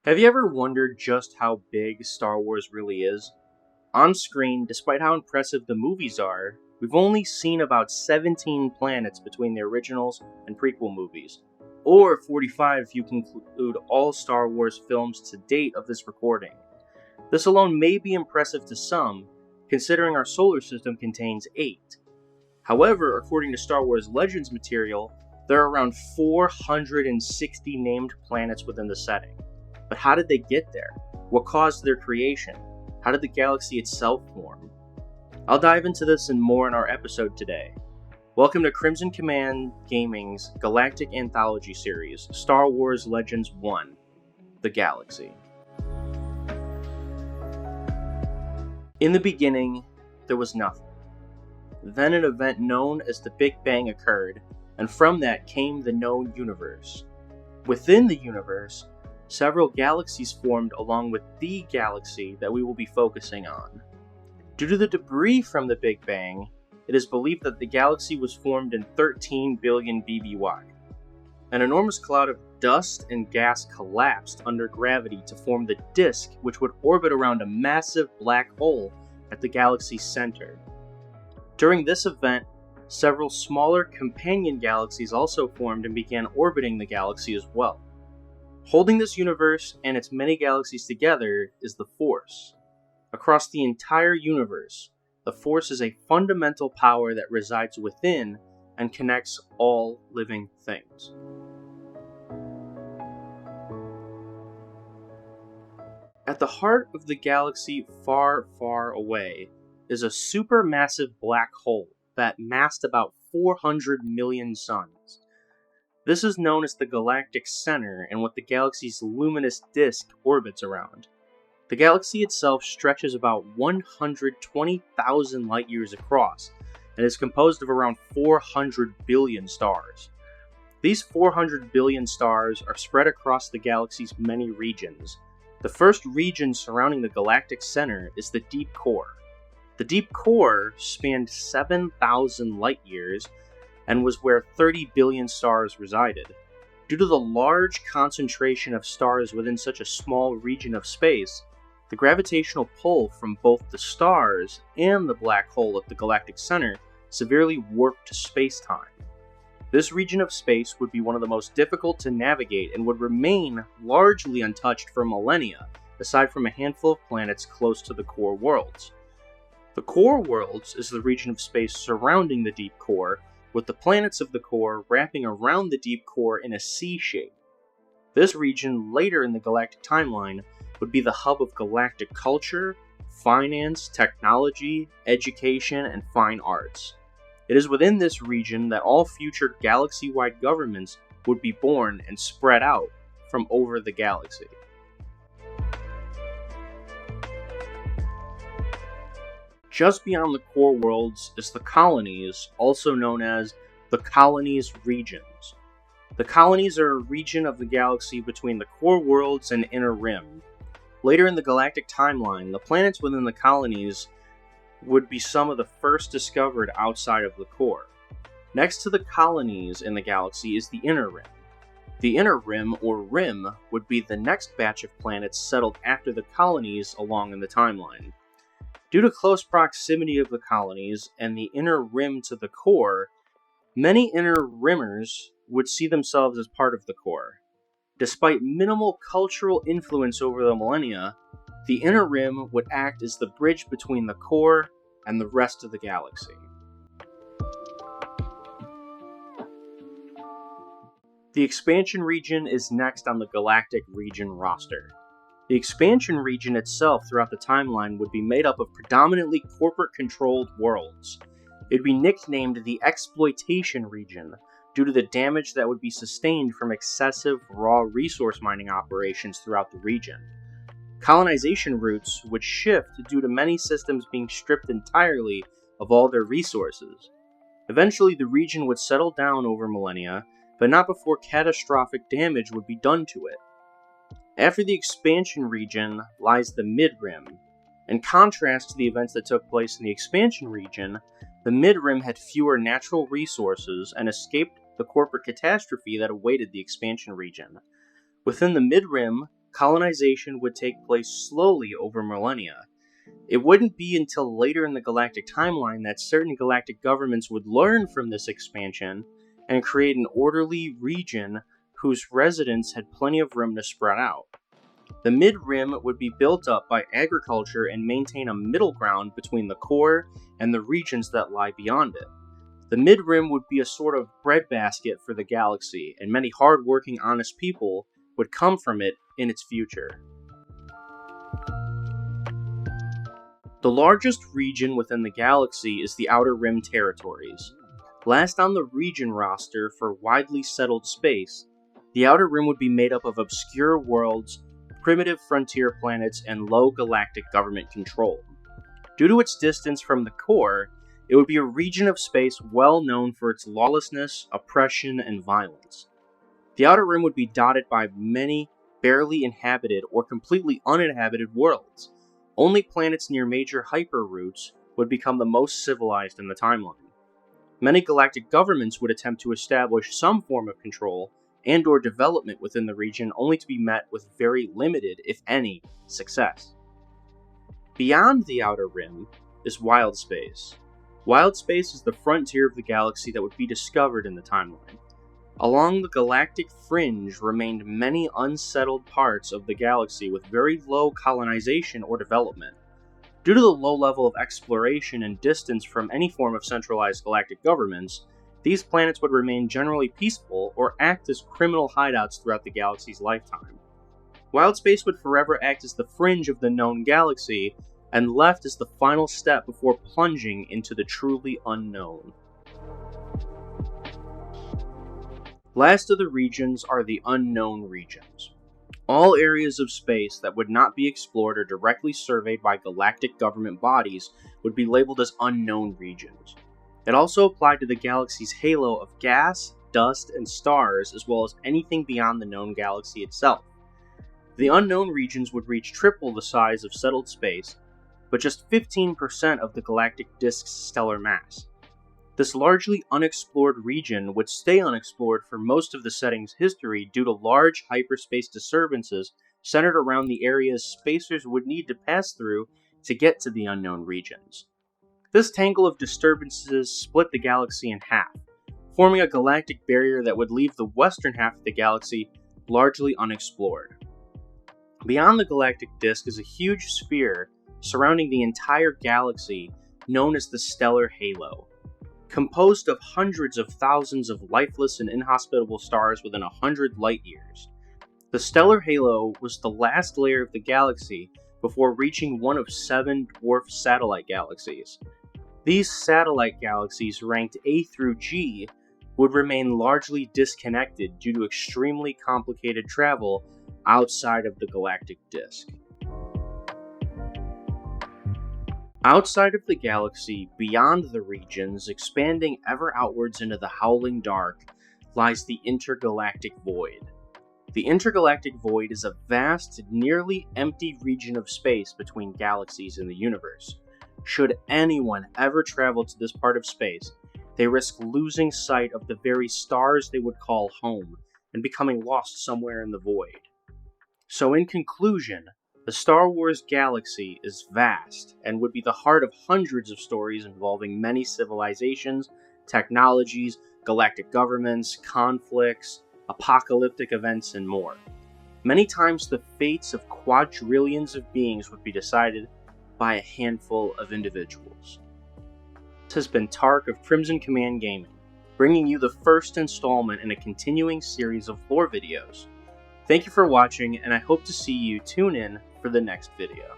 Have you ever wondered just how big Star Wars really is? On screen, despite how impressive the movies are, we've only seen about 17 planets between the originals and prequel movies, or 45 if you conclude all Star Wars films to date of this recording. This alone may be impressive to some, considering our solar system contains 8. However, according to Star Wars Legends material, there are around 460 named planets within the setting. But how did they get there? What caused their creation? How did the galaxy itself form? I'll dive into this and more in our episode today. Welcome to Crimson Command Gaming's Galactic Anthology series, Star Wars Legends 1, The Galaxy. In the beginning, there was nothing. Then an event known as the Big Bang occurred, and from that came the known universe. Within the universe, several galaxies formed along with the galaxy that we will be focusing on. Due to the debris from the Big Bang, it is believed that the galaxy was formed in 13 billion BBY. An enormous cloud of dust and gas collapsed under gravity to form the disk which would orbit around a massive black hole at the galaxy's center. During this event, several smaller companion galaxies also formed and began orbiting the galaxy as well. Holding this universe and its many galaxies together is the Force. Across the entire universe, the Force is a fundamental power that resides within and connects all living things. At the heart of the galaxy far, far away is a supermassive black hole that massed about 400 million suns. This is known as the Galactic Center and what the galaxy's luminous disk orbits around. The galaxy itself stretches about 120,000 light years across and is composed of around 400 billion stars. These 400 billion stars are spread across the galaxy's many regions. The first region surrounding the Galactic Center is the Deep Core. The Deep Core spanned 7,000 light years and was where 30 billion stars resided. Due to the large concentration of stars within such a small region of space, the gravitational pull from both the stars and the black hole at the galactic center severely warped space-time. This region of space would be one of the most difficult to navigate and would remain largely untouched for millennia, aside from a handful of planets close to the core worlds. The core worlds is the region of space surrounding the deep core, with the planets of the core wrapping around the deep core in a C shape. This region, later in the galactic timeline, would be the hub of galactic culture, finance, technology, education, and fine arts. It is within this region that all future galaxy-wide governments would be born and spread out from over the galaxy. Just beyond the core worlds is the Colonies, also known as the Colonies regions. The Colonies are a region of the galaxy between the core worlds and inner rim. Later in the galactic timeline, the planets within the Colonies would be some of the first discovered outside of the core. Next to the Colonies in the galaxy is the inner rim. The inner rim, or rim, would be the next batch of planets settled after the Colonies along in the timeline. Due to close proximity of the Colonies and the inner rim to the core, many inner rimmers would see themselves as part of the core. Despite minimal cultural influence over the millennia, the inner rim would act as the bridge between the core and the rest of the galaxy. The expansion region is next on the galactic region roster. The expansion region itself throughout the timeline would be made up of predominantly corporate-controlled worlds. It would be nicknamed the Exploitation region due to the damage that would be sustained from excessive raw resource mining operations throughout the region. Colonization routes would shift due to many systems being stripped entirely of all their resources. Eventually, the region would settle down over millennia, but not before catastrophic damage would be done to it. After the expansion region lies the mid-rim. In contrast to the events that took place in the expansion region, the mid-rim had fewer natural resources and escaped the corporate catastrophe that awaited the expansion region. Within the mid-rim, colonization would take place slowly over millennia. It wouldn't be until later in the galactic timeline that certain galactic governments would learn from this expansion and create an orderly region whose residents had plenty of room to spread out. The mid-rim would be built up by agriculture and maintain a middle ground between the core and the regions that lie beyond it. The mid-rim would be a sort of breadbasket for the galaxy, and many hard-working, honest people would come from it in its future. The largest region within the galaxy is the Outer Rim territories. Last on the region roster for widely settled space, the Outer Rim would be made up of obscure worlds, primitive frontier planets, and low galactic government control. Due to its distance from the core, it would be a region of space well known for its lawlessness, oppression, and violence. The Outer Rim would be dotted by many barely inhabited or completely uninhabited worlds. Only planets near major hyperroutes would become the most civilized in the timeline. Many galactic governments would attempt to establish some form of control and/or development within the region, only to be met with very limited, if any, success. Beyond the Outer Rim is wild space. Wild space is the frontier of the galaxy that would be discovered in the timeline. Along the galactic fringe remained many unsettled parts of the galaxy with very low colonization or development. Due to the low level of exploration and distance from any form of centralized galactic governments, these planets would remain generally peaceful or act as criminal hideouts throughout the galaxy's lifetime. Wild space would forever act as the fringe of the known galaxy, and left as the final step before plunging into the truly unknown. Last of the regions are the unknown regions. All areas of space that would not be explored or directly surveyed by galactic government bodies would be labeled as unknown regions. It also applied to the galaxy's halo of gas, dust, and stars, as well as anything beyond the known galaxy itself. The unknown regions would reach triple the size of settled space, but just 15% of the galactic disk's stellar mass. This largely unexplored region would stay unexplored for most of the setting's history due to large hyperspace disturbances centered around the areas spacers would need to pass through to get to the unknown regions. This tangle of disturbances split the galaxy in half, forming a galactic barrier that would leave the western half of the galaxy largely unexplored. Beyond the galactic disk is a huge sphere surrounding the entire galaxy known as the stellar halo. Composed of hundreds of thousands of lifeless and inhospitable stars within 100 light years. The stellar halo was the last layer of the galaxy before reaching one of 7 dwarf satellite galaxies. These satellite galaxies, ranked A through G, would remain largely disconnected due to extremely complicated travel outside of the galactic disk. Outside of the galaxy, beyond the regions, expanding ever outwards into the howling dark, lies the Intergalactic Void. The Intergalactic Void is a vast, nearly empty region of space between galaxies in the universe. Should anyone ever travel to this part of space, they risk losing sight of the very stars they would call home, and becoming lost somewhere in the void. So in conclusion, the Star Wars galaxy is vast, and would be the heart of hundreds of stories involving many civilizations, technologies, galactic governments, conflicts, apocalyptic events, and more. Many times the fates of quadrillions of beings would be decided by a handful of individuals. This has been Tarc of Crimson Command Gaming, bringing you the first installment in a continuing series of lore videos. Thank you for watching, and I hope to see you tune in for the next video.